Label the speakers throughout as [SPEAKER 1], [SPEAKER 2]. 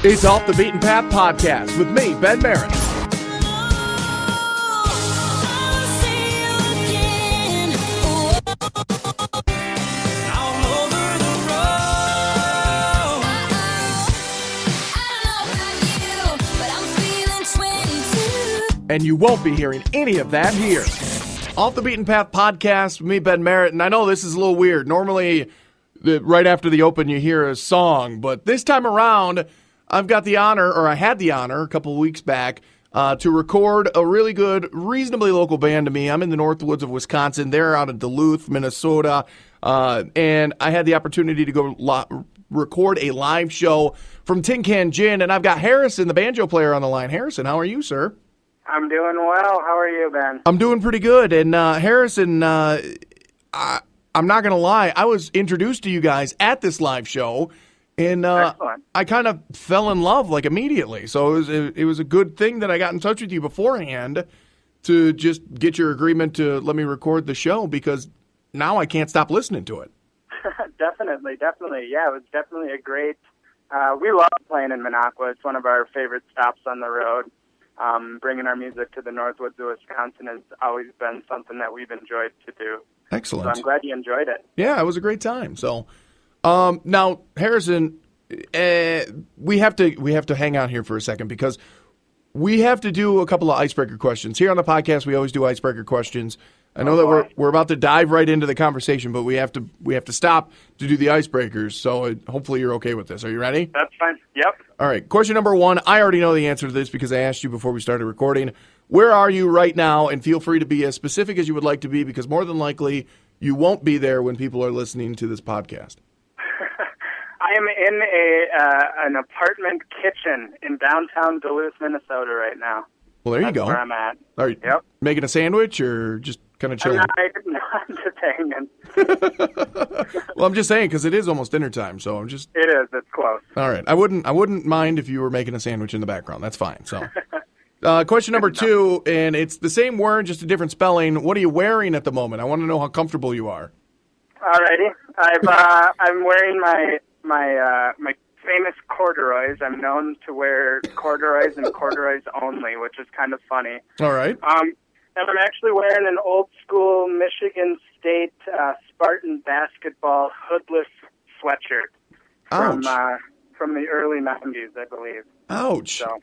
[SPEAKER 1] It's Off the Beaten Path Podcast with me, Ben Merritt. And you won't be hearing any of that here. Off the Beaten Path Podcast with me, Ben Merritt. And I know this is a little weird. Normally, right after the open, you hear a song. But this time around, I've got the honor, or I had the honor a couple of weeks back, to record a really good, reasonably local band to me. I'm in the Northwoods of Wisconsin. They're out of Duluth, Minnesota. And I had the opportunity to go record a live show from Tin Can Gin. And I've got Harrison, the banjo player, on the line. Harrison, how are you, sir?
[SPEAKER 2] I'm doing well. How are you, Ben?
[SPEAKER 1] I'm doing pretty good. And Harrison, I'm not going to lie, I was introduced to you guys at this live show, and I kind of fell in love like immediately. So it was a good thing that I got in touch with you beforehand to just get your agreement to let me record the show, because now I can't stop listening to it.
[SPEAKER 2] Definitely. Yeah, it was definitely a great. We love playing in Minocqua. It's one of our favorite stops on the road. Bringing our music to the Northwoods of Wisconsin has always been something that we've enjoyed to do.
[SPEAKER 1] Excellent.
[SPEAKER 2] So I'm glad you enjoyed it.
[SPEAKER 1] Yeah, it was a great time. So, now Harrison, we have to hang out here for a second, because we have to do a couple of icebreaker questions here on the podcast. We always do icebreaker questions. I know that we're about to dive right into the conversation, but we have to stop to do the icebreakers. So hopefully you're okay with this. Are you ready?
[SPEAKER 2] That's fine. Yep.
[SPEAKER 1] All right. Question number 1. I already know the answer to this because I asked you before we started recording. Where are you right now? And feel free to be as specific as you would like to be, because more than likely you won't be there when people are listening to this podcast.
[SPEAKER 2] I am in an apartment kitchen in downtown Duluth, Minnesota right now.
[SPEAKER 1] Well, there you go.
[SPEAKER 2] That's where I'm at.
[SPEAKER 1] Are you making a sandwich or just kind of chilling?
[SPEAKER 2] I'm just hanging.
[SPEAKER 1] Well, I'm just saying, because it is almost dinner time, so I'm just...
[SPEAKER 2] It is. It's close.
[SPEAKER 1] All right. I wouldn't mind if you were making a sandwich in the background. That's fine. So, question number 2, and it's the same word, just a different spelling. What are you wearing at the moment? I want to know how comfortable you are.
[SPEAKER 2] All righty. I'm wearing my famous corduroys. I'm known to wear corduroys and corduroys only, which is kind of funny.
[SPEAKER 1] All right.
[SPEAKER 2] And I'm actually wearing an old school Michigan State Spartan basketball hoodless sweatshirt from the early 90s, I believe.
[SPEAKER 1] Ouch.
[SPEAKER 2] So.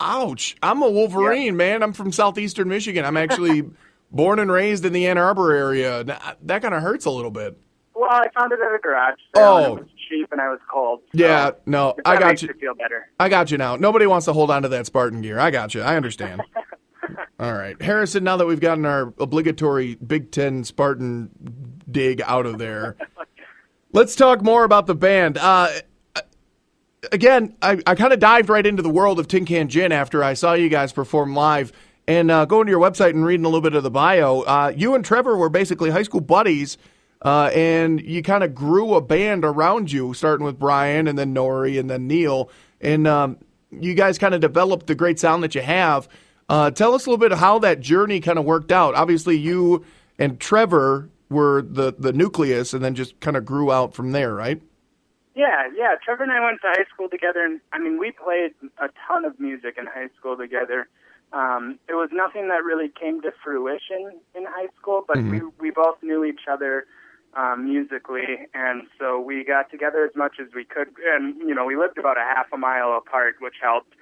[SPEAKER 1] I'm a Wolverine, man. I'm from southeastern Michigan. I'm actually born and raised in the Ann Arbor area. That kind of hurts a little bit.
[SPEAKER 2] Well, I found it at a garage sale, and it was cheap, and I was cold. So
[SPEAKER 1] yeah, no, I got
[SPEAKER 2] makes
[SPEAKER 1] you.
[SPEAKER 2] You feel better.
[SPEAKER 1] I got you now. Nobody wants to hold on to that Spartan gear. I got you. I understand. All right. Harrison, now that we've gotten our obligatory Big Ten Spartan dig out of there, let's talk more about the band. Again, I kind of dived right into the world of Tin Can Gin after I saw you guys perform live. And going to your website and reading a little bit of the bio, you and Trevor were basically high school buddies, and you kind of grew a band around you, starting with Brian and then Nori and then Neil. And you guys kind of developed the great sound that you have. Tell us a little bit of how that journey kind of worked out. Obviously, you and Trevor were the nucleus, and then just kind of grew out from there, right?
[SPEAKER 2] Yeah. Trevor and I went to high school together, and I mean, we played a ton of music in high school together. It was nothing that really came to fruition in high school, but we both knew each other musically, and so we got together as much as we could. And, we lived about a half a mile apart, which helped.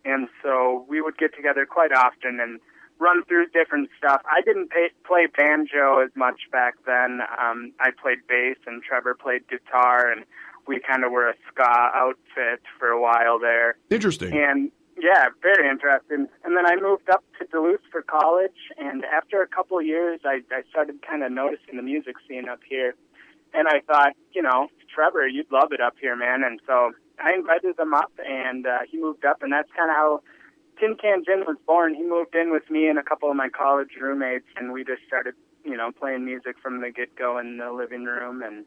[SPEAKER 2] And so we would get together quite often and run through different stuff. I didn't play banjo as much back then. I played bass, and Trevor played guitar, and we kind of were a ska outfit for a while there.
[SPEAKER 1] Interesting.
[SPEAKER 2] And yeah, very interesting. And then I moved up to Duluth for college, and after a couple of years, I started kind of noticing the music scene up here. And I thought, Trevor, you'd love it up here, man. And so I invited him up, and he moved up, and that's kind of how Tin Can Gin was born. He moved in with me and a couple of my college roommates, and we just started, playing music from the get-go in the living room, and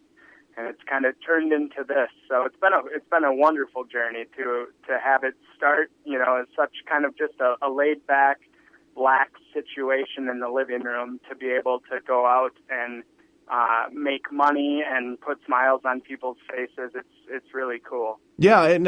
[SPEAKER 2] it's kind of turned into this. So it's been a wonderful journey to have it start, as such kind of just a laid-back, lax situation in the living room, to be able to go out and make money and put smiles on people's faces. It's really cool.
[SPEAKER 1] Yeah, and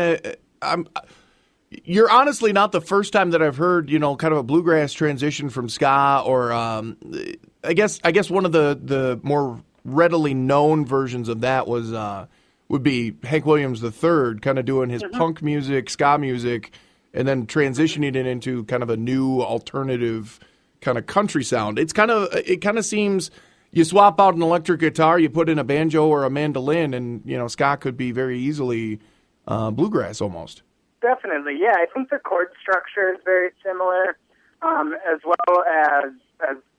[SPEAKER 1] You're honestly not the first time that I've heard, kind of a bluegrass transition from ska, or I guess one of the more readily known versions of that would be Hank Williams III, kind of doing his punk music, ska music, and then transitioning it into kind of a new alternative kind of country sound. It kind of seems you swap out an electric guitar, you put in a banjo or a mandolin, and ska could be very easily bluegrass almost.
[SPEAKER 2] Definitely, yeah. I think the chord structure is very similar, as well as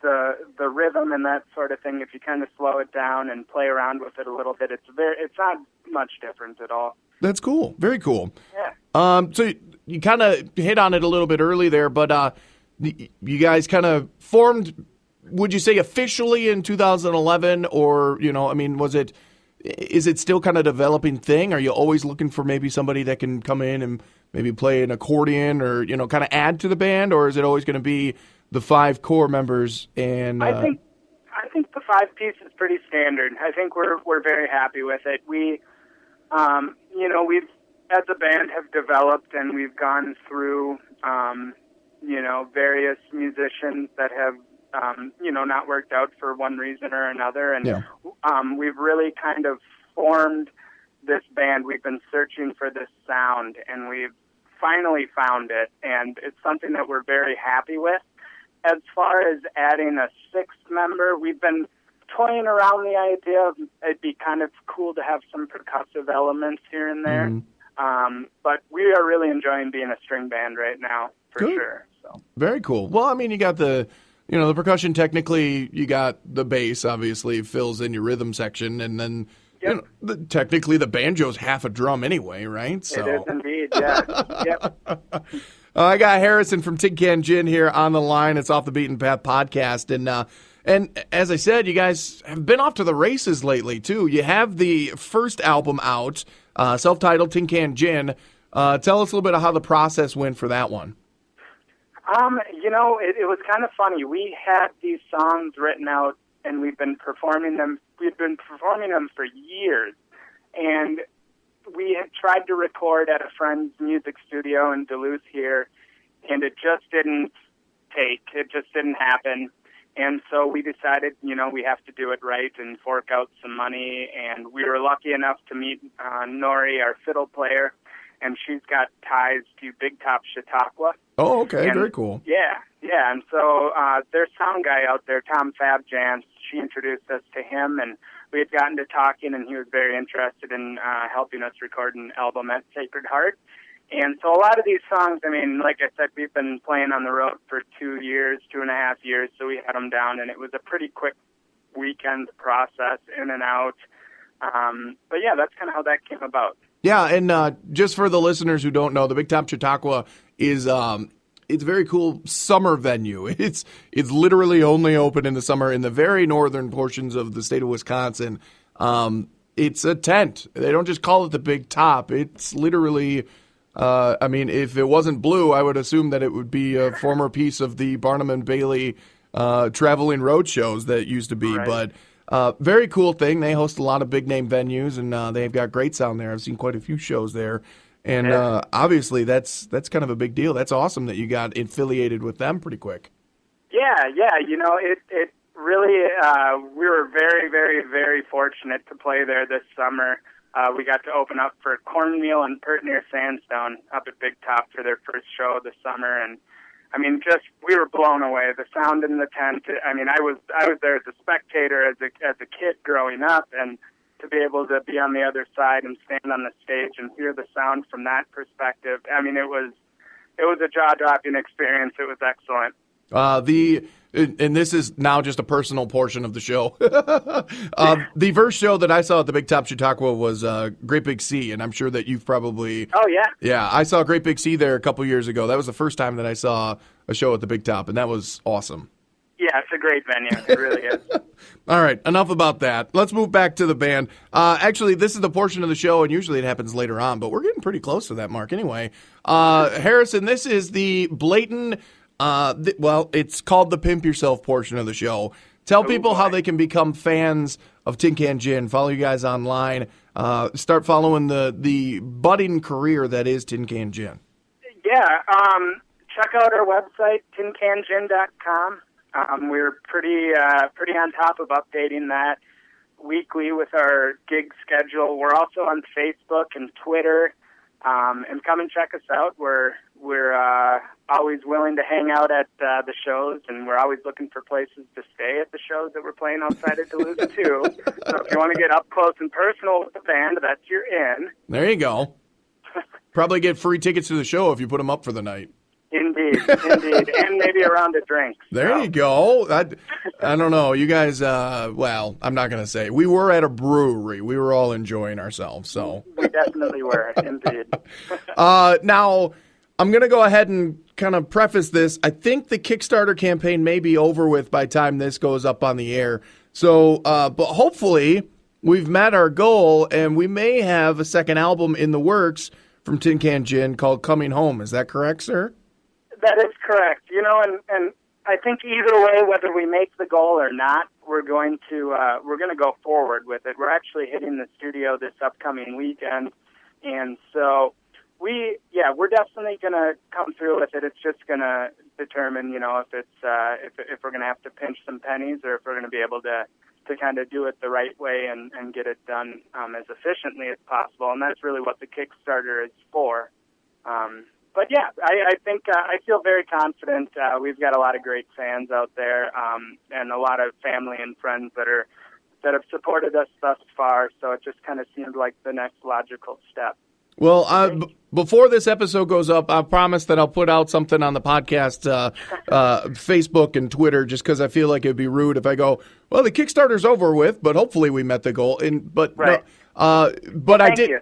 [SPEAKER 2] the rhythm and that sort of thing. If you kind of slow it down and play around with it a little bit, it's not much different at all.
[SPEAKER 1] That's cool. Very cool.
[SPEAKER 2] Yeah.
[SPEAKER 1] So you kind of hit on it a little bit early there, but you guys kind of formed, would you say, officially in 2011, or is it still kind of a developing thing? Are you always looking for maybe somebody that can come in and maybe play an accordion or, kind of add to the band? Or is it always going to be the 5 core members? And
[SPEAKER 2] I think the 5-piece is pretty standard. I think we're very happy with it. We, we've, as a band, have developed, and we've gone through, various musicians that have not worked out for one reason or another. And we've really kind of formed this band. We've been searching for this sound, and we've finally found it. And it's something that we're very happy with. As far as adding a 6th member, we've been toying around the idea of it'd be kind of cool to have some percussive elements here and there. But we are really enjoying being a string band right now, for sure. So.
[SPEAKER 1] Very cool. Well, you got the percussion. Technically, you got the bass, obviously, fills in your rhythm section, and then technically the banjo's half a drum anyway, right? So.
[SPEAKER 2] It is indeed, yeah. Yep.
[SPEAKER 1] I got Harrison from Tin Can Gin here on the line. It's Off the Beaten Path podcast, and as I said, you guys have been off to the races lately too. You have the first album out, self-titled Tin Can Gin. Tell us a little bit of how the process went for that one.
[SPEAKER 2] It was kind of funny. We had these songs written out, and we've been performing them. We've been performing them for years, and we had tried to record at a friend's music studio in Duluth here, and it just didn't take. It just didn't happen. And so we decided, we have to do it right and fork out some money. And we were lucky enough to meet Nori, our fiddle player, and she's got ties to Big Top Chautauqua.
[SPEAKER 1] Oh, okay.
[SPEAKER 2] And,
[SPEAKER 1] very cool.
[SPEAKER 2] Yeah. And so their sound guy out there, Tom Fabjans, she introduced us to him, and we had gotten to talking, and he was very interested in helping us record an album at Sacred Heart. And so a lot of these songs, like I said, we've been playing on the road for 2.5 years, so we had them down, and it was a pretty quick weekend process, in and out. But yeah, that's kind of how that came about.
[SPEAKER 1] Yeah, and just for the listeners who don't know, the Big Top Chautauqua is it's a very cool summer venue. It's literally only open in the summer in the very northern portions of the state of Wisconsin. It's a tent. They don't just call it the Big Top. It's literally, if it wasn't blue, I would assume that it would be a former piece of the Barnum and Bailey traveling road shows that used to be.
[SPEAKER 2] Right.
[SPEAKER 1] But very cool thing. They host a lot of big name venues, and they've got great sound there. I've seen quite a few shows there. And obviously, that's kind of a big deal. That's awesome that you got affiliated with them pretty quick.
[SPEAKER 2] Yeah. It really, we were very, very, very fortunate to play there this summer. We got to open up for Cornmeal and Pert Near Sandstone up at Big Top for their first show this summer, and we were blown away. The sound in the tent. I was there as a spectator as a kid growing up, and to be able to be on the other side and stand on the stage and hear the sound from that perspective. It was a jaw-dropping experience. It was excellent.
[SPEAKER 1] And this is now just a personal portion of the show. The first show that I saw at the Big Top Chautauqua was Great Big Sea, and I'm sure that you've probably...
[SPEAKER 2] Oh, yeah.
[SPEAKER 1] Yeah, I saw Great Big Sea there a couple years ago. That was the first time that I saw a show at the Big Top, and that was awesome.
[SPEAKER 2] Yeah, it's a great venue. It really is.
[SPEAKER 1] All right, enough about that. Let's move back to the band. Actually, this is the portion of the show, and usually it happens later on, but we're getting pretty close to that mark anyway. Harrison, this is the blatant... it's called the Pimp Yourself portion of the show. Tell people how they can become fans of Tin Can Gin. Follow you guys online. start following the budding career that is Tin Can Gin?
[SPEAKER 2] Yeah, check out our website, tincangin.com. We're pretty on top of updating that weekly with our gig schedule. We're also on Facebook and Twitter, and come and check us out. We're always willing to hang out at the shows, and we're always looking for places to stay at the shows that we're playing outside of Duluth too. So if you want to get up close and personal with the band, that's your in.
[SPEAKER 1] There you go. Probably get free tickets to the show if you put them up for the night.
[SPEAKER 2] Indeed, and maybe a round of drinks.
[SPEAKER 1] There you go. I don't know. You guys, well, I'm not going to say. We were at a brewery. We were all enjoying ourselves. So
[SPEAKER 2] we definitely were, indeed.
[SPEAKER 1] Now, I'm going to go ahead and kind of preface this. I think the Kickstarter campaign may be over with by the time this goes up on the air. So, but hopefully we've met our goal, and we may have a second album in the works from Tin Can Gin called Coming Home. Is that correct, sir?
[SPEAKER 2] That is correct. And I think either way, whether we make the goal or not, we're going to go forward with it. We're actually hitting the studio this upcoming weekend, and so we're definitely going to come through with it. It's just going to determine, if we're going to have to pinch some pennies or if we're going to be able to kind of do it the right way and get it done as efficiently as possible. And that's really what the Kickstarter is for. But yeah, I think I feel very confident. We've got a lot of great fans out there, and a lot of family and friends that have supported us thus far. So it just kind of seemed like the next logical step.
[SPEAKER 1] Well, before this episode goes up, I promise that I'll put out something on the podcast, Facebook and Twitter, just because I feel like it'd be rude if I go, well, the Kickstarter's over with, but hopefully we met the goal.
[SPEAKER 2] Right.
[SPEAKER 1] Thank
[SPEAKER 2] you.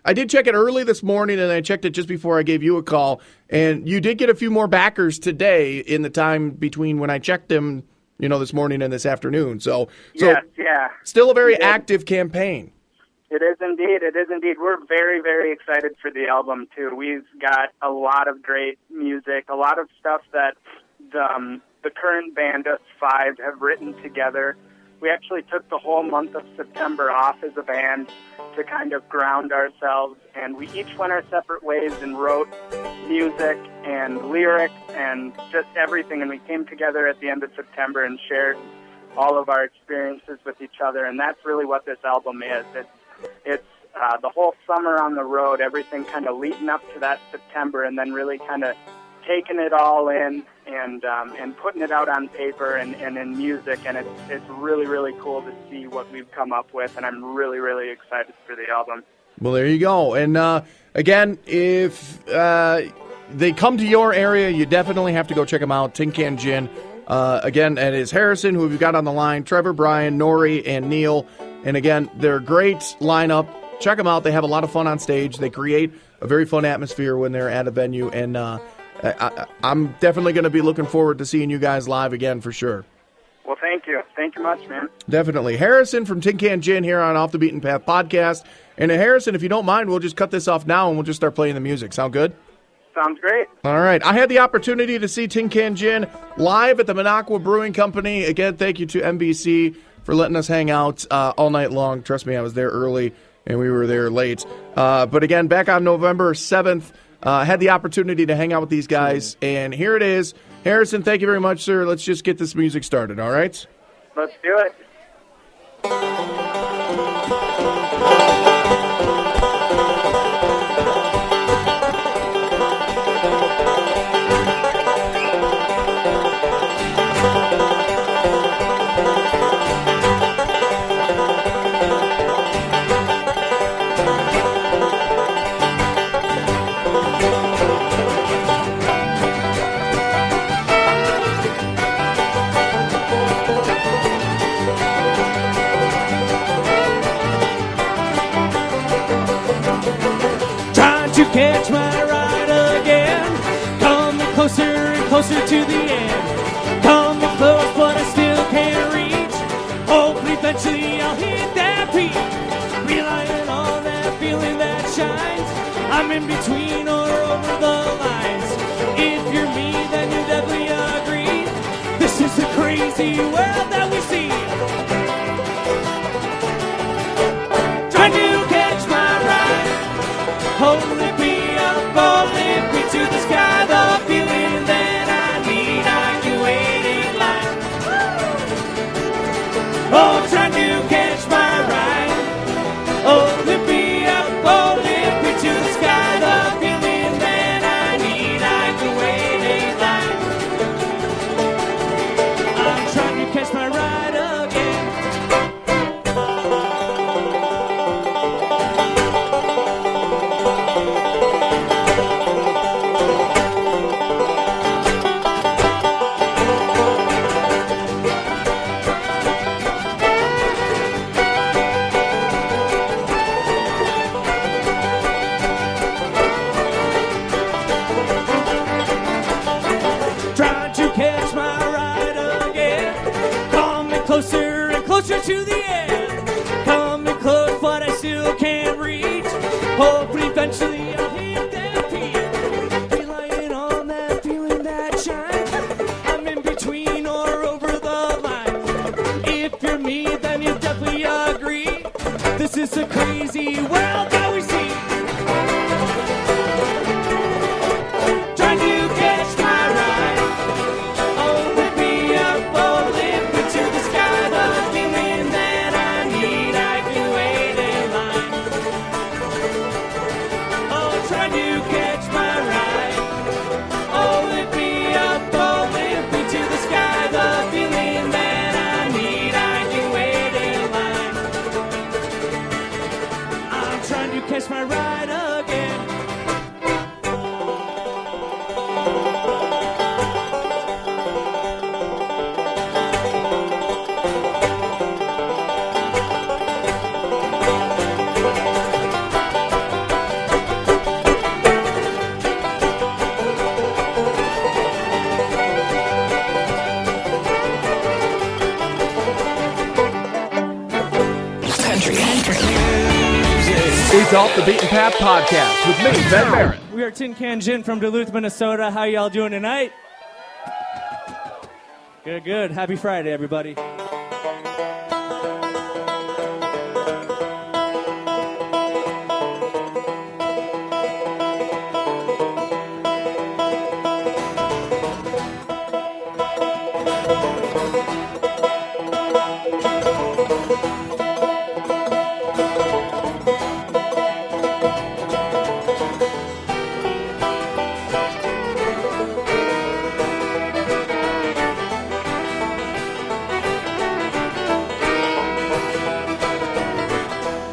[SPEAKER 1] I did check it early this morning, and I checked it just before I gave you a call, and you did get a few more backers today in the time between when I checked them, this morning and this afternoon. So
[SPEAKER 2] yes, yeah.
[SPEAKER 1] Still a very active campaign.
[SPEAKER 2] It is indeed. We're very, very excited for the album, too. We've got a lot of great music, a lot of stuff that the current band, us five, have written together. We actually took the whole month of September off as a band to kind of ground ourselves, and we each went our separate ways and wrote music and lyrics and just everything, and we came together at the end of September and shared all of our experiences with each other, and that's really what this album is. It's the whole summer on the road, everything kind of leading up to that September, and then really kind of taking it all in and putting it out on paper and in music, and it's really, really cool to see what we've come up with, and I'm really, really excited for the album.
[SPEAKER 1] Well, there you go. And again, if they come to your area, you definitely have to go check them out, Tin Can Gin. Again, it is Harrison, who we've got on the line, Trevor, Brian, Nori, and Neil. And again, they're a great lineup. Check them out. They have a lot of fun on stage. They create a very fun atmosphere when they're at a venue. And I'm definitely going to be looking forward to seeing you guys live again for sure.
[SPEAKER 2] Well, thank you. Thank you much, man.
[SPEAKER 1] Definitely. Harrison from Tin Can Gin here on Off the Beaten Path podcast. And Harrison, if you don't mind, we'll just cut this off now and we'll just start playing the music. Sound good?
[SPEAKER 2] Sounds great.
[SPEAKER 1] All right. I had the opportunity to see Tin Can Gin live at the Minocqua Brewing Company. Again, thank you to NBC for letting us hang out all night long. Trust me, I was there early and we were there late. But again, back on November 7th, had the opportunity to hang out with these guys. And here it is. Harrison, thank you very much, sir. Let's just get this music started, all right?
[SPEAKER 2] Let's do it.
[SPEAKER 3] Catch my ride again, coming closer and closer to the end. Coming close, but I still can't reach. Hopefully, eventually I'll hit that peak. Relying on that feeling that shines. I'm in between or over the lines. If you're me, then you definitely agree. This is a crazy world that we see. Trying to closer to the end. Coming close, but I still can't reach. Hopefully, eventually, I'll hit that peak. Relying on that feeling that shines. I'm in between or over the line. If you're me, then you definitely agree. This is a crazy world that we see. Trying to catch my ride. Oh, lift me up, oh, lift me to the sky. The feeling that I need, I can wait in line. Oh, trying to catch my ride. Oh, lift me up, oh, lift me to the sky. The feeling that I need, I can wait in line. I'm trying to catch my ride again.
[SPEAKER 1] It's Off the Beaten Path Podcast with me, Ben Barrett.
[SPEAKER 3] We are Tin Can Gin from Duluth, Minnesota. How y'all doing tonight? Good, good. Happy Friday, everybody.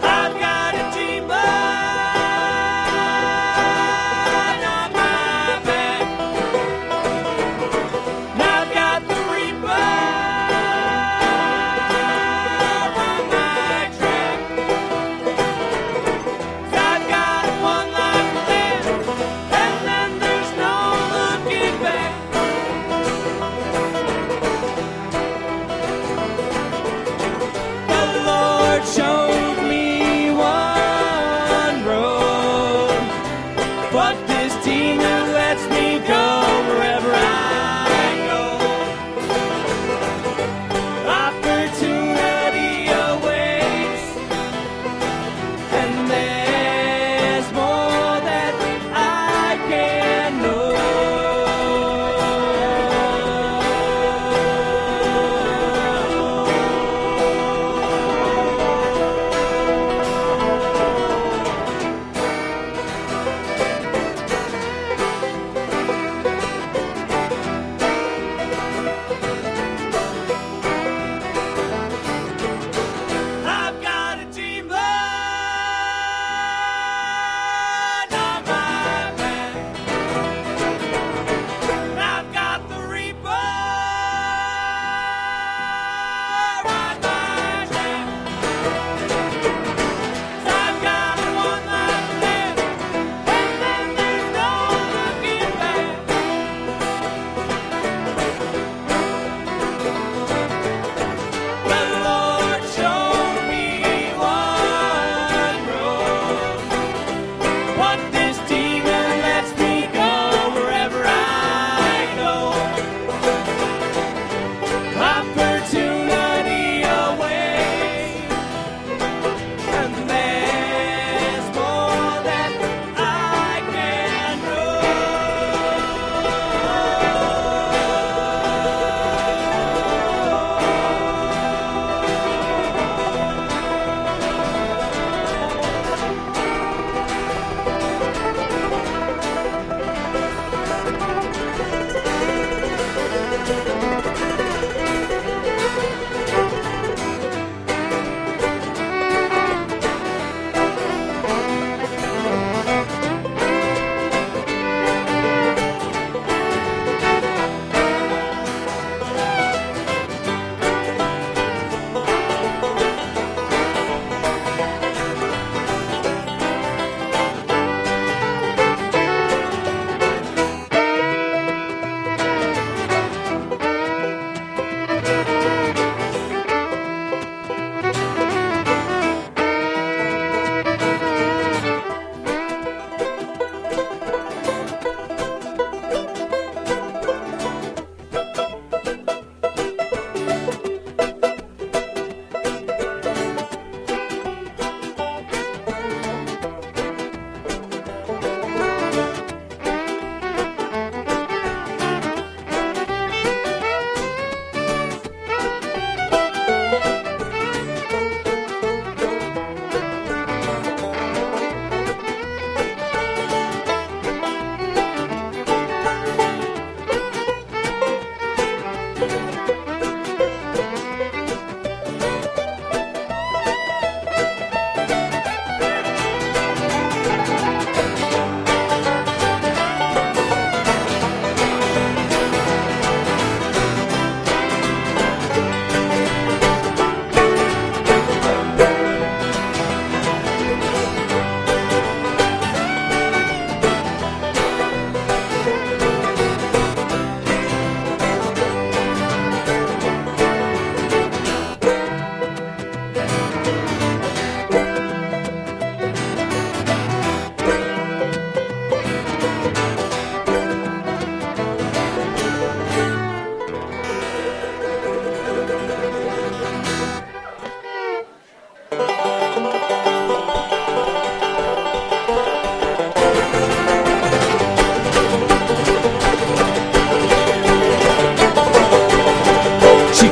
[SPEAKER 3] I've got a dream on my back. And I've got the reaper on my track. 'Cause I've got one life to live, and then there's no looking back. The Lord showed me one road, but this demon lets me go wherever I go. Opportunity awaits, and there's more that I can know.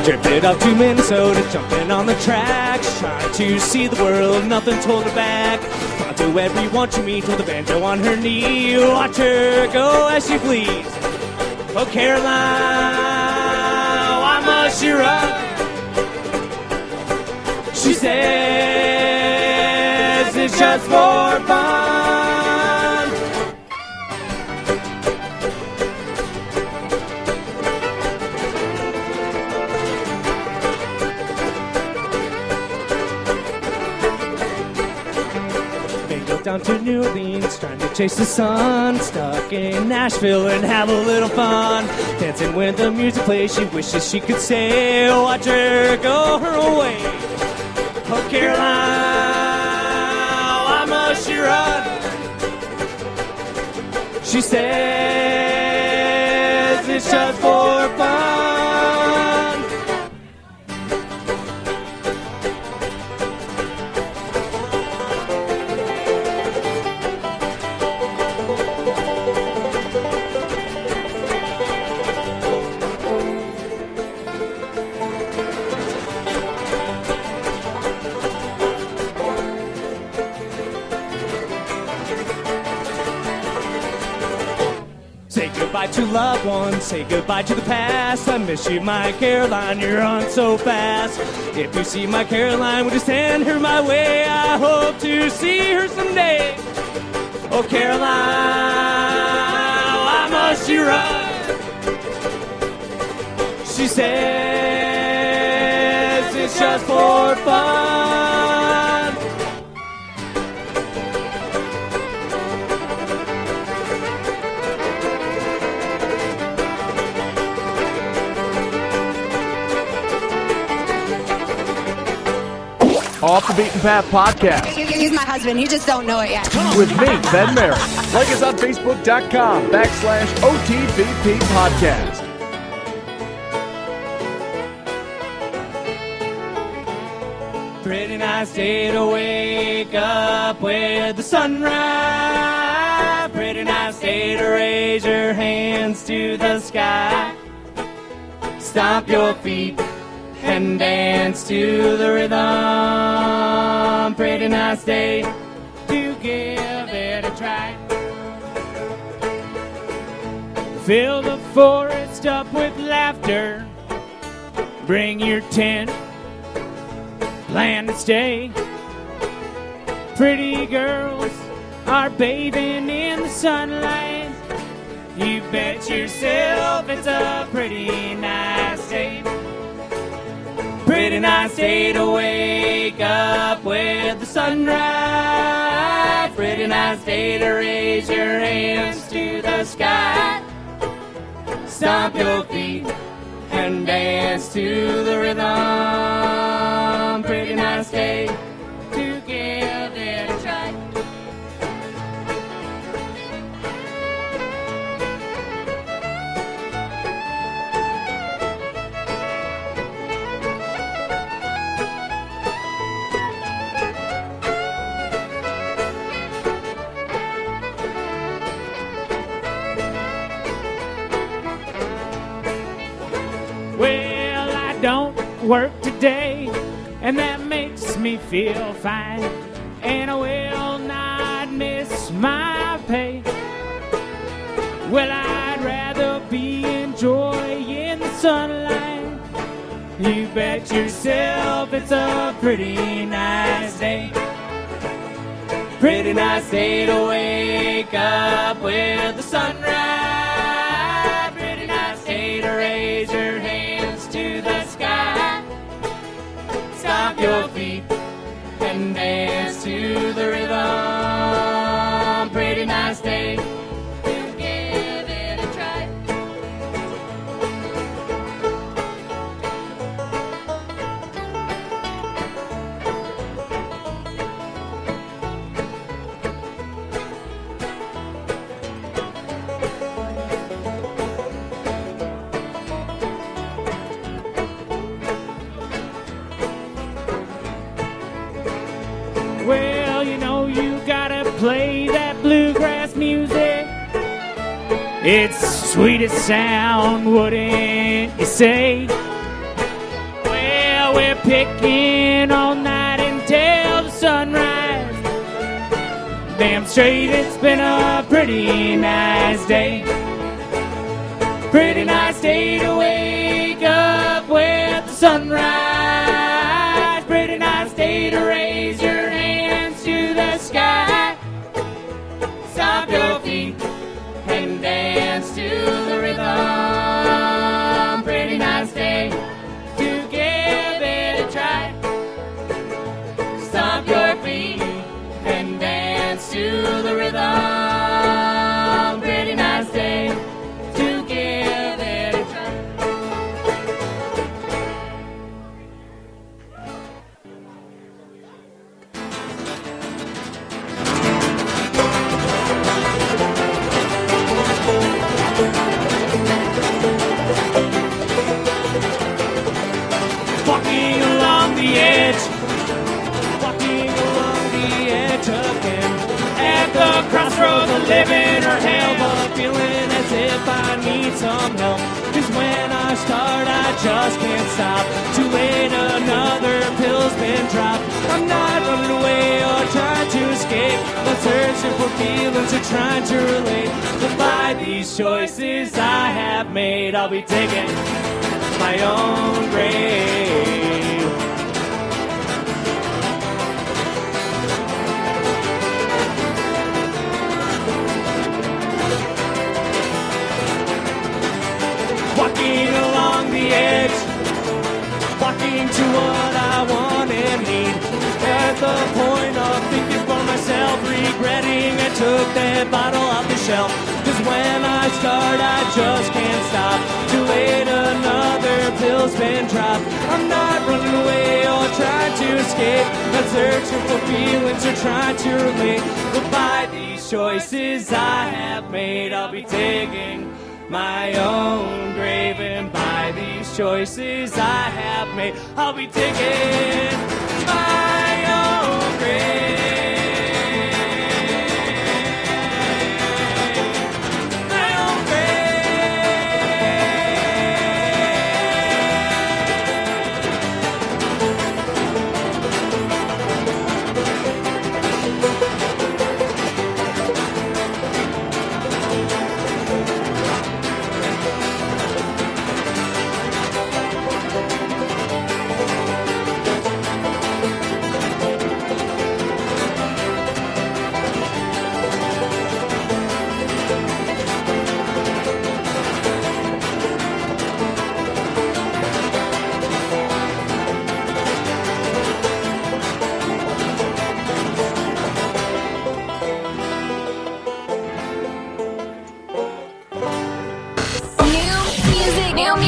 [SPEAKER 3] Drifted up to Minnesota, jumping on the tracks, trying to see the world, nothing told her back. Talked to everyone she meets with a banjo on her knee. Watch her go as she flees. Oh, Caroline, why must she run? She says it's just for fun. They go down to New Orleans, trying to chase the sun. Stuck in Nashville and have a little fun. Dancing when the music plays, she wishes she could stay. Watch her go her way. Oh, Caroline, why must she run? She says it's just for fun. Say goodbye to loved ones, say goodbye to the past. I miss you, my Caroline, you're on so fast. If you see my Caroline, would you send her my way? I hope to see her someday. Oh, Caroline, why must you run? She says it's just for fun.
[SPEAKER 1] Off the Beaten Path podcast
[SPEAKER 4] He's my husband. You just don't know it yet.
[SPEAKER 1] with me, Ben Merritt. Like us on Facebook.com/OTBP podcast.
[SPEAKER 3] Pretty nice day to wake up with the sunrise. Pretty nice day to raise your hands to the sky. Stomp your feet and dance to the rhythm. Pretty nice day to give it a try. Fill the forest up with laughter. Bring your tent. Plan to stay. Pretty girls are bathing in the sunlight. You bet yourself it's a pretty nice day. Pretty nice day to wake up with the sunrise. Pretty nice day to raise your hands to the sky. Stomp your feet and dance to the rhythm. Pretty nice day to give it a try. Well, I don't work today, and that makes me feel fine. And I will not miss my pay. Well, I'd rather be enjoying the sunlight. You bet yourself it's a pretty nice day. Pretty nice day to wake up with the sunrise. Pretty nice day to raise your hands to the sky. Stomp your feet and dance to the rhythm. Pretty nice day to give it a try. Well, you know you gotta play that bluegrass music. It's sweetest sound, wouldn't you say? we're picking all night until the sunrise. Damn straight, it's been a pretty nice day. Pretty nice day to wake up with the sunrise. Pretty nice day to raise your hands to the sky. Stop your feet and dance to the rhythm. Pretty nice day to give it a try. Stop your feet and dance to the rhythm. Pretty nice day to give it a try. Walking along the edge, walking along the edge again. At the crossroads of living or hell, but feeling as if I need some help. 'Cause when I start, I just can't stop. Too late, another pill's been dropped. I'm not running away or trying to escape, but searching for feelings or trying to relate. But by these choices I have made, I'll be taking my own grave. Walking along the edge, walking to what I want and need. At the point of thinking for myself, regretting I took that bottle off the shelf. 'Cause when I start, I just can't stop. Too late, another pill's been dropped. I'm not running away or trying to escape, not searching for feelings or trying to relate. But by these choices I have made, I'll be taking my own grave. And by these choices I have made, I'll be taking my own grave. My own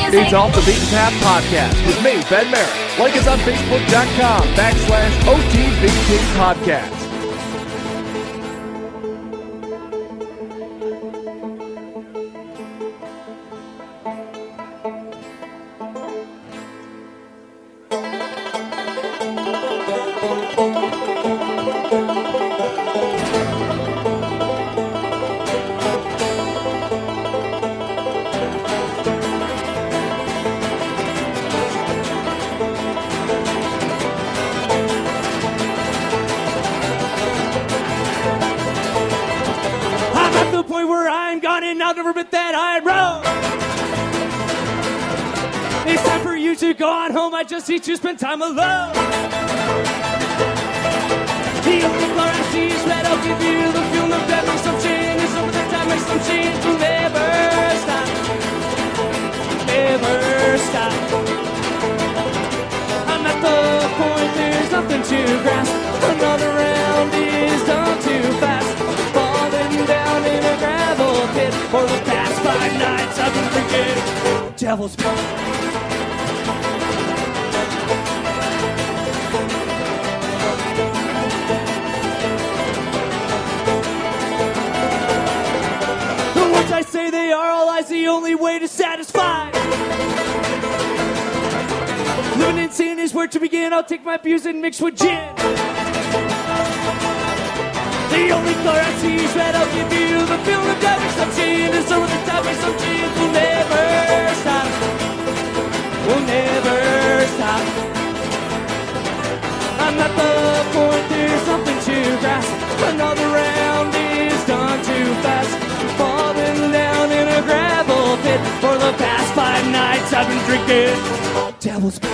[SPEAKER 1] It's Off the Beaten Path Podcast with me, Ben Merritt. Like us on Facebook.com/OTBP Podcast.
[SPEAKER 3] I'll never admit that I'm wrong. It's time for you to go on home. I just need to spend time alone. The only color I see is red. I'll give you the feeling of that makes some change. It's over the time, makes some change. We'll never stop. Never stop. I'm at the point, there's nothing to grasp. Another round is done too fast. Falling down in a gravel pit. For the past 5 nights I've been drinking devil's blood. The words I say, they are all lies, the only way to satisfy. Living in sin is where to begin. I'll take my booze and mix with gin. The only color I see is red. I'll give you the feeling of that makes some change. It's over the top, makes some change. We'll never stop. We'll never stop. drinking devil's beer.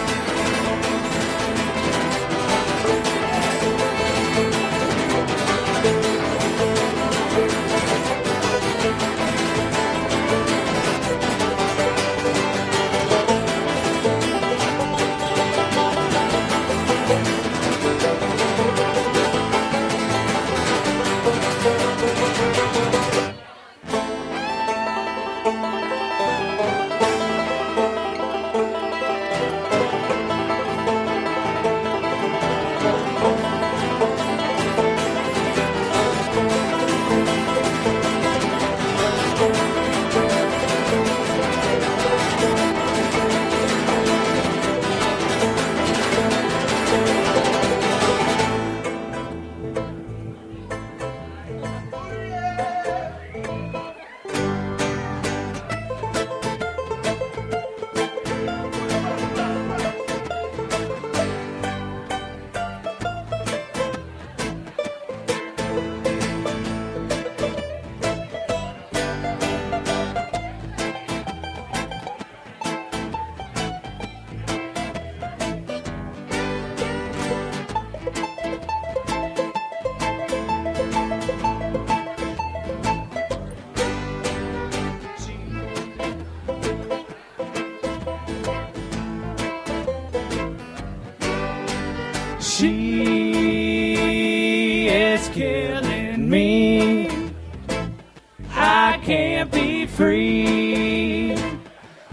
[SPEAKER 3] She is killing me. I can't be free.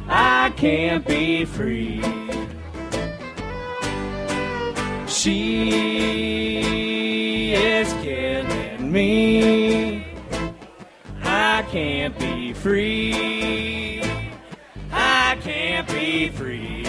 [SPEAKER 3] I can't be free. She is killing me. I can't be free. I can't be free.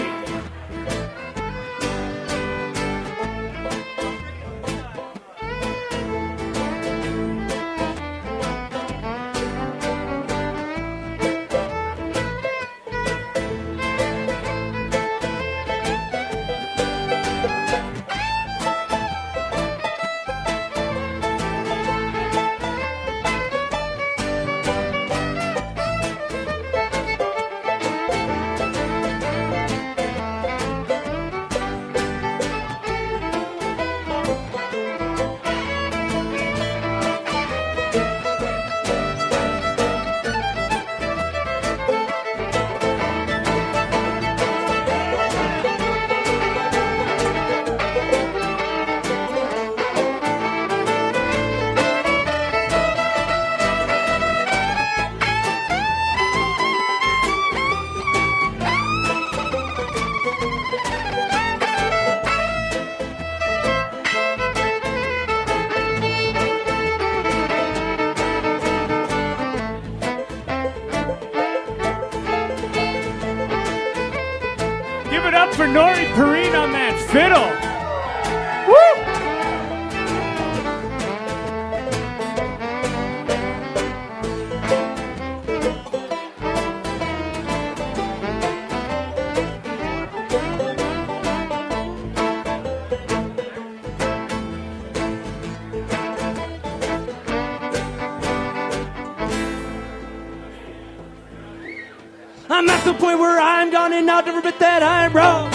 [SPEAKER 3] Give it up for Nori Perrine on that fiddle. Woo! I'm at the point where I'm gone and I'll never admit that I'm wrong.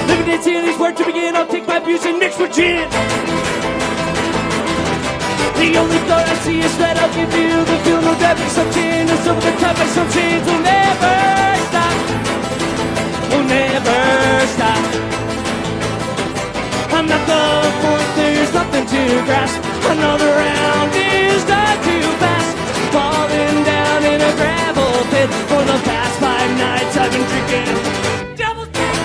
[SPEAKER 3] Living in Sealy's where to begin, I'll take my abuse and mix with gin. The only thought I see is that I'll give you the feel, no doubt makes some chin. And some of the time makes some chains will never stop. Will never stop. I'm at the point, there's nothing to grasp. Another round is not too fast. Falling down in a gravel pit. For the past 5 nights I've been drinking devil's beer.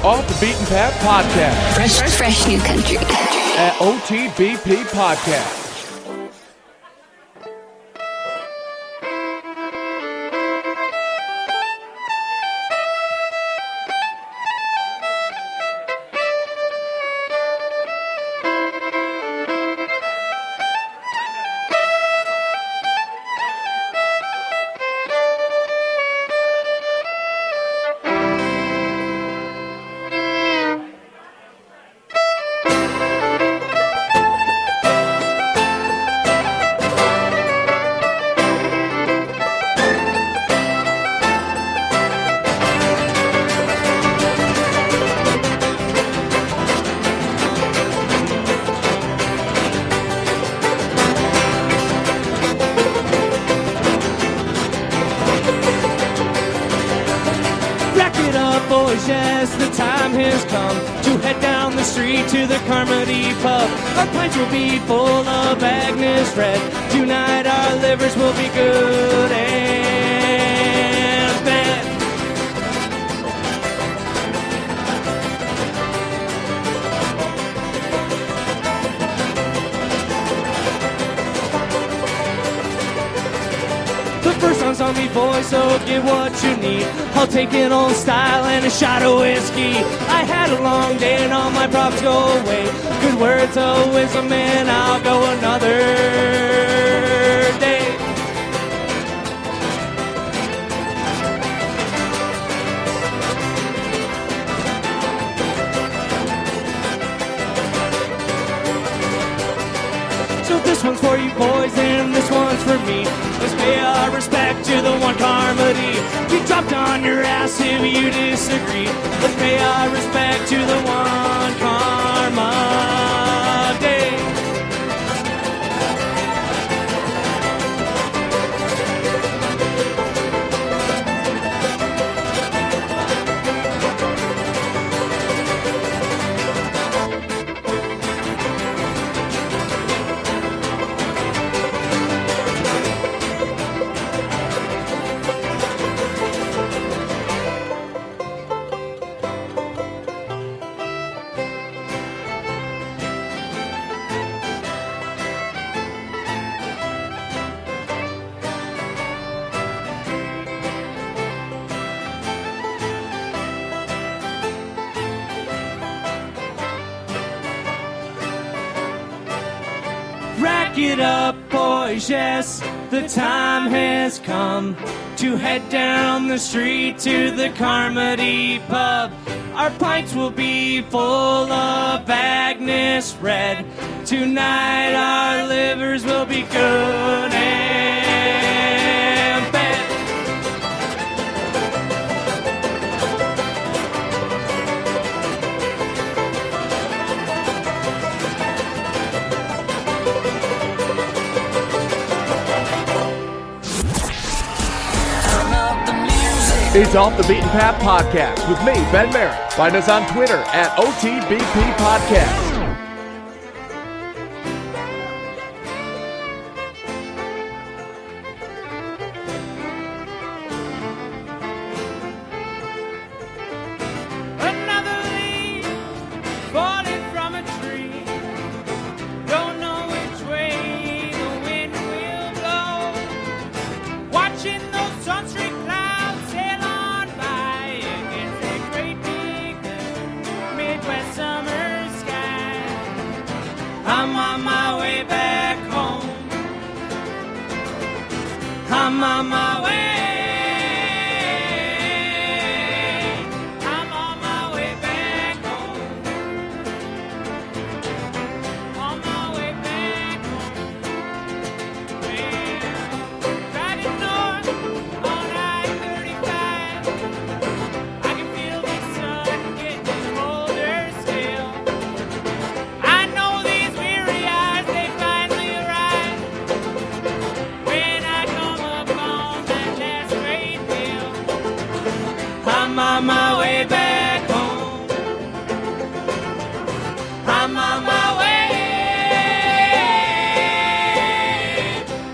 [SPEAKER 1] Off the Beaten Path Podcast
[SPEAKER 5] Fresh new country.
[SPEAKER 1] at OTBP Podcast.
[SPEAKER 3] boys, yes, the time has come to head down the street to the Carmody pub. Our pints will be full of Agnes Red. Tonight our livers will be good and bad. The first song's on me, boys, so get what you need. I'll take an old style and a shot of whiskey. I had a long day and all my props go away. Good words of wisdom and I'll go another day. So this one's for you boys and this one's for me. Let's pay our respect to the one Carmody. You dropped on your ass if you disagree. Let's pay our respect to the one Carmody. Rack it up, boys, yes, the time has come to head down the street to the Carmody pub. Our pints will be full of Agnes Red. Tonight our livers will be good and bad.
[SPEAKER 1] It's Off the Beaten Path Podcast with me, Ben Merritt. Find us on Twitter at OTBP Podcast.
[SPEAKER 3] Another leaf falling from a tree. Don't know which way the wind will blow. Watching those sunstreak clouds sail on by against a great big Midwest summer sky. I'm on my way back home. I'm on my way. I'm on my way back home. On my way back home. Well, driving north on I-35, I can feel the sun getting colder still. I know these weary eyes, they finally arrive when I come upon that last great hill. I'm on my way back home. I'm on my way.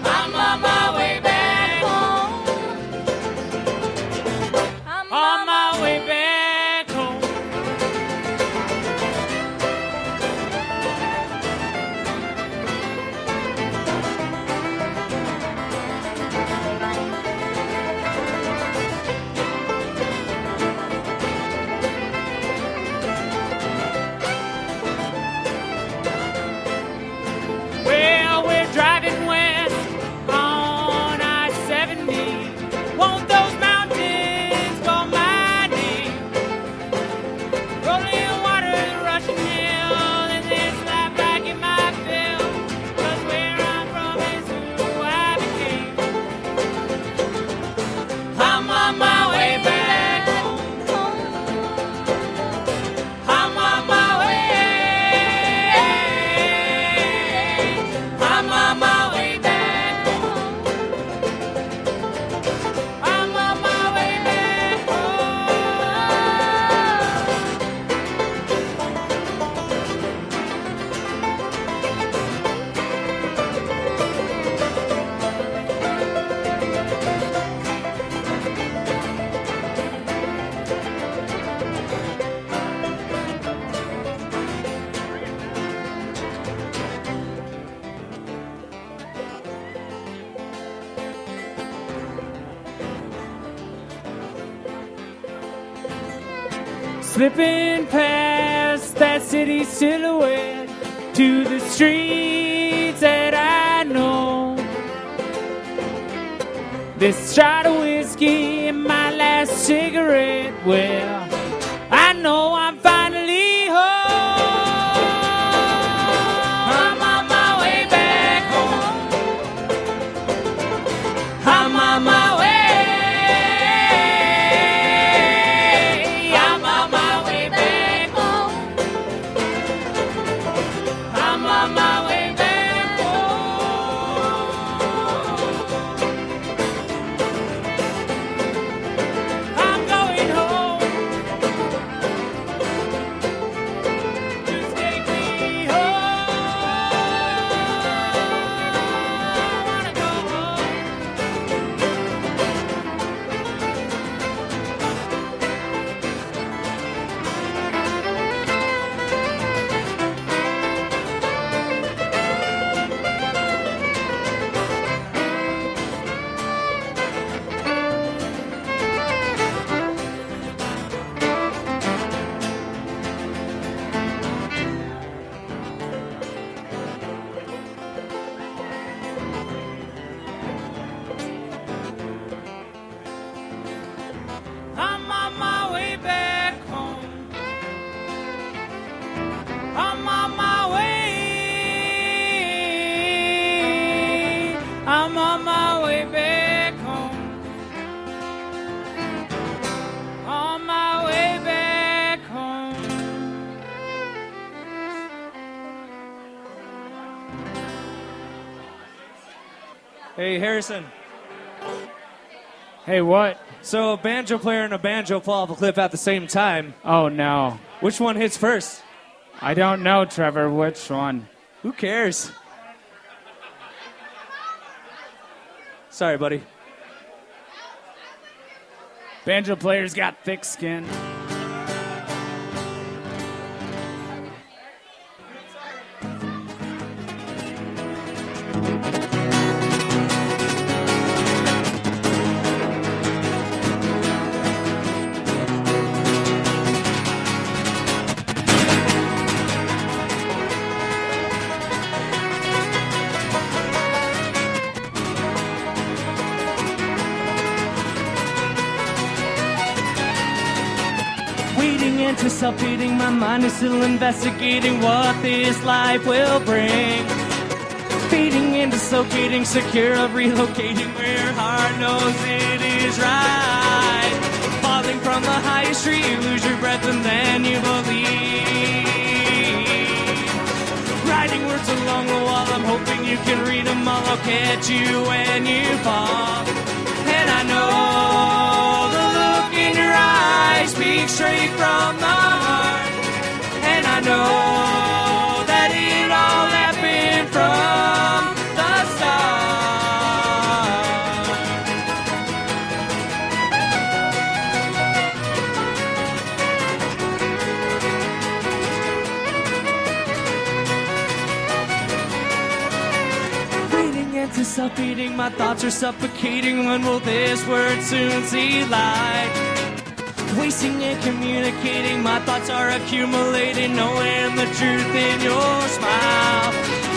[SPEAKER 3] I'm on my way back home. On my way back home. Flipping past that city silhouette to the streets that I know. This shot of whiskey and my last cigarette. Well, I know I'm finally home. I'm on my way back home. I'm on my way. I'm on my way back home. I'm on my way back home. I'm going home. Just take me home. I wanna go home. I'm on my way back home. I'm on my way. I'm on my way back home. On my way back home.
[SPEAKER 5] Hey, Harrison.
[SPEAKER 3] Hey, what?
[SPEAKER 5] So a banjo player and a banjo fall off a cliff at the same time.
[SPEAKER 3] Oh, no.
[SPEAKER 5] Which one hits first?
[SPEAKER 3] I don't know, Trevor. Which one?
[SPEAKER 5] Who cares? Sorry, buddy.
[SPEAKER 3] Banjo players got thick skin.
[SPEAKER 5] Waiting anticipating, my mind is still investigating what this life will bring. Fading and dislocating, secure of relocating where your heart knows it is right. Falling from the highest tree, you lose your breath and then you believe. Writing words along the wall, I'm hoping you can read them all. I'll catch you when you fall. And I know the look in your eyes speaks straight from the heart. And I know that it all happened from the start. Reading anticipating, my thoughts are suffocating. When will this word soon see light? Wasting and communicating, my thoughts are accumulating, knowing the truth in your smile.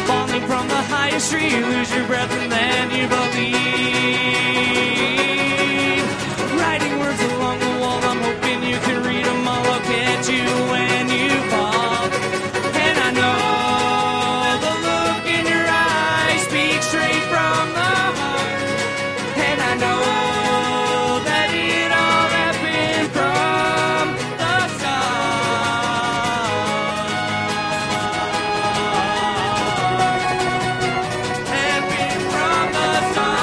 [SPEAKER 5] Falling from the highest tree, you lose your breath and then you believe. Writing words along the wall, I'm hoping you can read them all. I'll catch you when you fall. And I know the look in your eyes speaks straight from the heart. And I know that it all happened from the start. Happened from the start.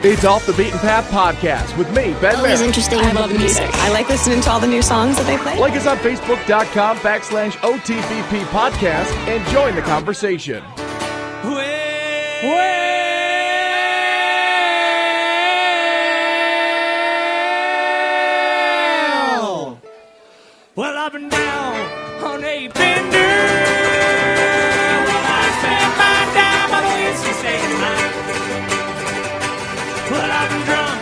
[SPEAKER 1] It's Off the Beaten Path Podcast with me, Ben
[SPEAKER 4] Always
[SPEAKER 1] Merritt.
[SPEAKER 4] interesting.
[SPEAKER 6] I love the music. I like listening to all the new songs that they play.
[SPEAKER 1] Like us on Facebook.com/OTBP Podcast and join the conversation.
[SPEAKER 3] Well, I've been down on a bender. Well, I spent my time on a whiskey state night. Well, I've been drunk,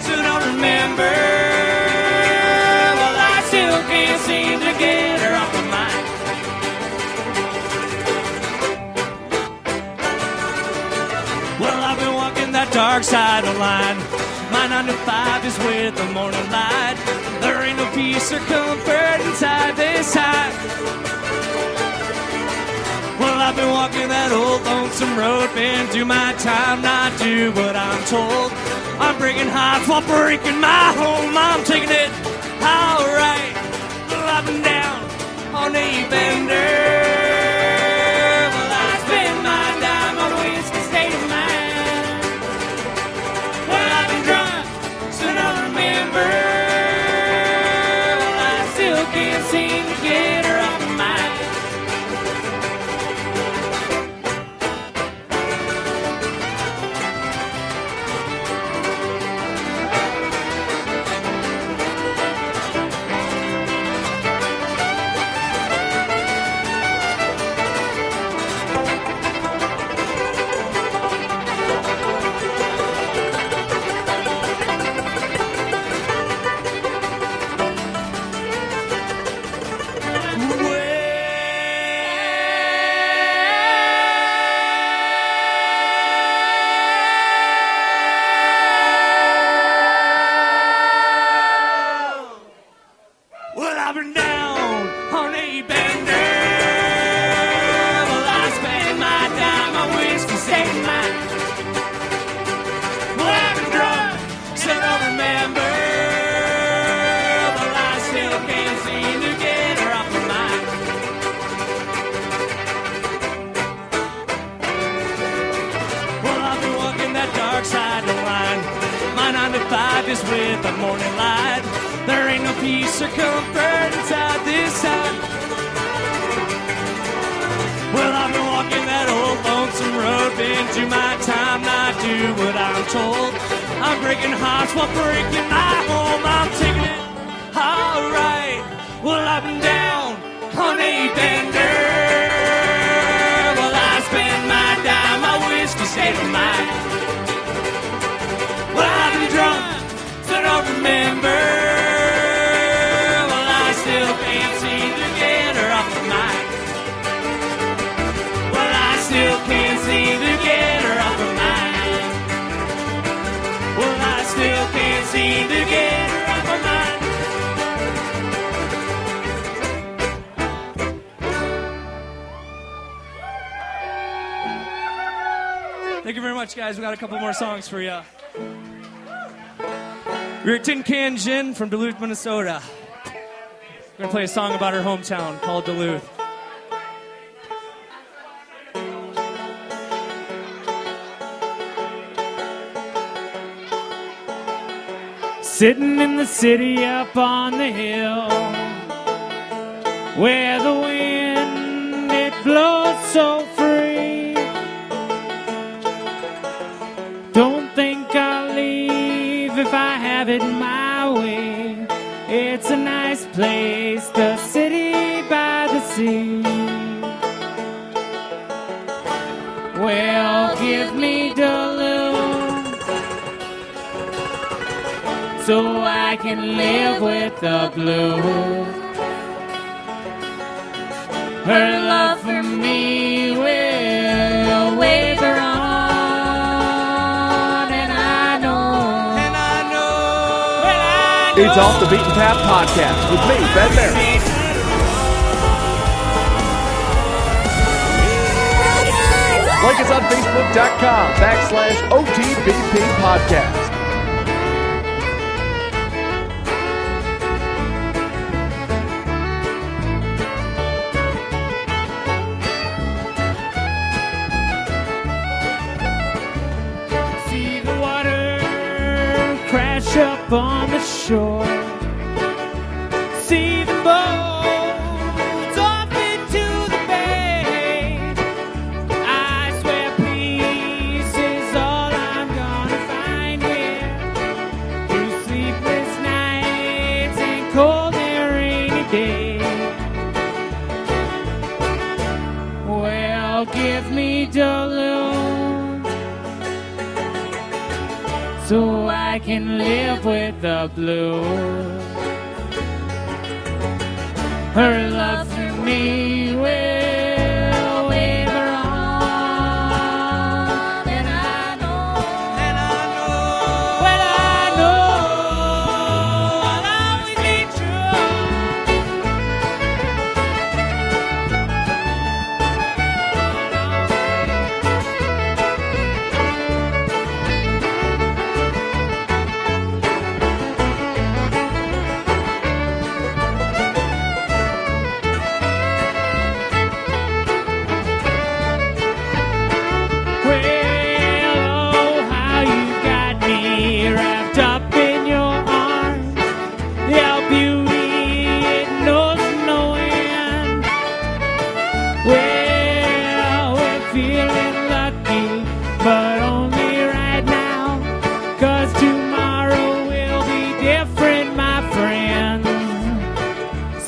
[SPEAKER 3] so don't remember. Well, I still can't seem to get her off my mind. Well, I've been walking that dark side of the line. My 9 to 5 is with the morning light. There ain't no peace or comfort inside this time. Well, I've been walking that old lonesome road, been do my time, not do what I'm told. I'm breaking hearts while breaking my home. I'm taking it all right. Well, I've been down on a bender. Well, I spend my time on a whiskey state of mind. Well, I've been drunk, so don't remember. Well, I still can't seem to get her off my mind. Well, I've been down on a bender. Well, I spend my time on whiskey state night. Well, I've been drunk, so don't remember. Well, I still can't seem to get her off my mind. Well, I've been walking that dark side of the line. My 9 to 5 is with the morning light. There ain't no peace or comfort inside this time. Well, I've been walking that old lonesome road, been do my time, not do what I'm told. I'm breaking hearts while breaking my home. I'm taking it all right. Well, I've been down on a bender. Well, I spend my time, my whiskey state of mind. Well, I've been drunk, so don't remember. Still can't seem to get her off my mind. Well, I still can't seem to get her off my mind. Well, I still can't seem to get her off my mind. Thank you very much, guys. We got a couple more songs for you. We're Tin Can Gin from Duluth, Minnesota. We're going to play a song about our hometown called Duluth. Sitting in the city up on the hill, where the wind, it blows so free. Don't think I'll leave if I have it my way. It's a nice place, the city by the sea. Well, give me Duluth, so I can live with the blues. Her love for me will waver on, and I know.
[SPEAKER 1] It's Off the Beaten Path Podcast with me, Ben Merritt. Like us on Facebook.com/OTBP Podcast.
[SPEAKER 3] See the water give me Duluth so I can live with the blues. Her love for me will waver on, and I know, well, I know I'll always be true.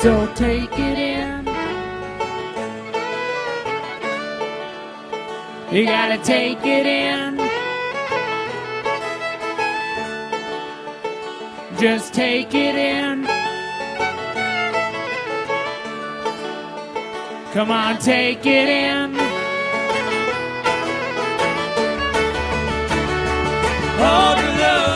[SPEAKER 3] So take it in. You gotta take it in. Just take it in. Come on, take it in. All the love.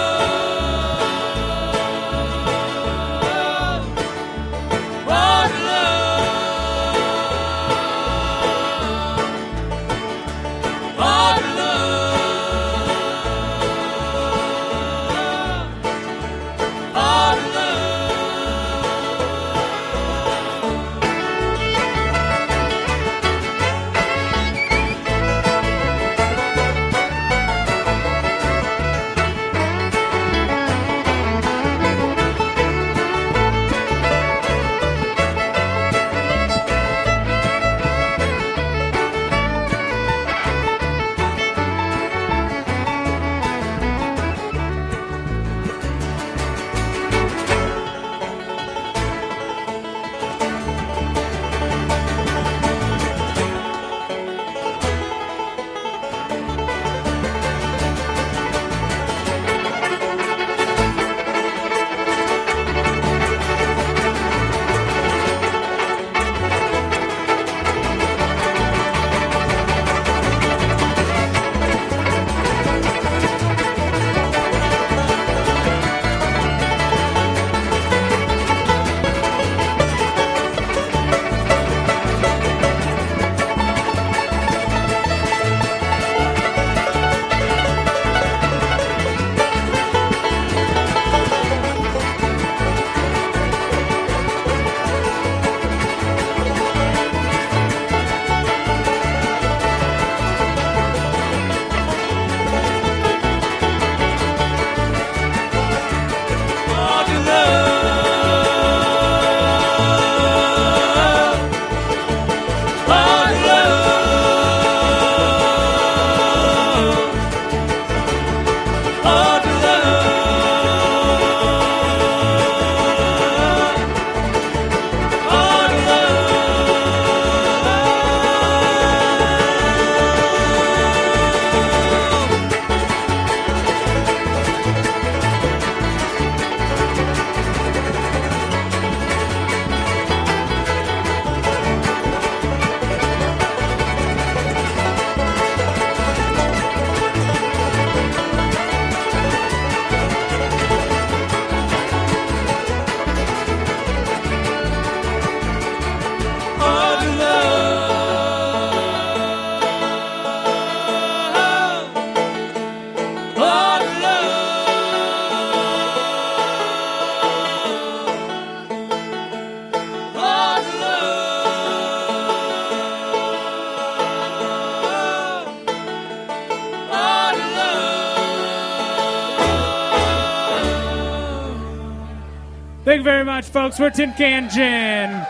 [SPEAKER 3] Thank you very much, folks. We're Tin Can Gin.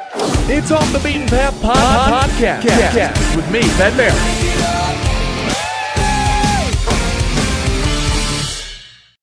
[SPEAKER 1] It's Off the Beaten Path podcast with me, Ben Barry.